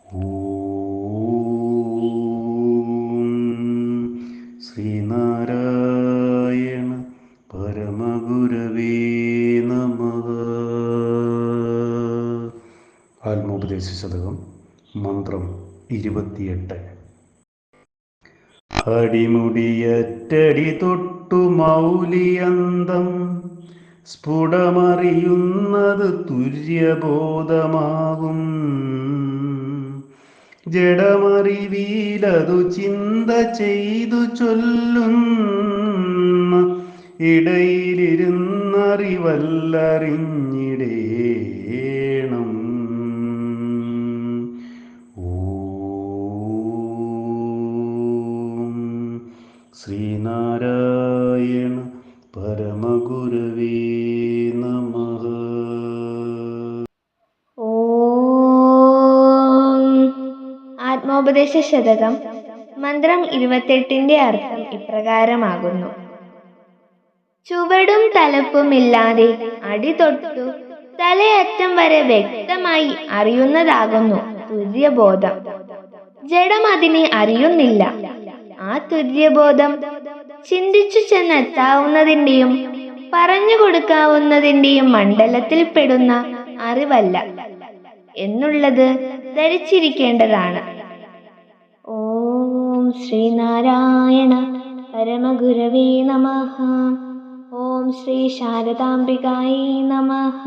ഓം ശ്രീനാരായണ പരമഗുരവേ നമഃ. ആത്മോപദേശ ശതകം. മന്ത്രം 28. അടിമുടിയറ്റടി തൊട്ടു മൗലിയന്തം സ്ഫുടമറിയുന്നത് തുര്യബോധമാകും. ജഡമറിവീലതു ചിന്ത ചെയ്തു ചൊല്ലുന്ന ഇടയിലിരുന്നറിവല്ലറിഞ്ഞിടേണം. ഓം ശ്രീനാരായണ പരമഗുരവേ നമഃ. ആത്മോപദേശ ശതകം. മന്ത്രം 28 അർത്ഥം ഇപ്രകാരമാകുന്നു. ചുവടും തലപ്പുമില്ലാതെ അടിതൊട്ടു തലയറ്റം വരെ വ്യക്തമായി അറിയുന്നതാകുന്നു തുര്യബോധം. ജഡം അതിനെ അറിയുന്നില്ല. ആ തുര്യബോധം ചിന്തിച്ചു ചെന്നെത്താവുന്നതിൻ്റെയും പറഞ്ഞു കൊടുക്കാവുന്നതിൻ്റെയും മണ്ഡലത്തിൽപ്പെടുന്ന അറിവല്ല എന്നുള്ളത് ധരിച്ചിരിക്കേണ്ടതാണ്. ഓം ശ്രീനാരായണ പരമഗുരവേ നമഃ. ഓം ശ്രീ ശാരദാംബികായൈ നമഃ.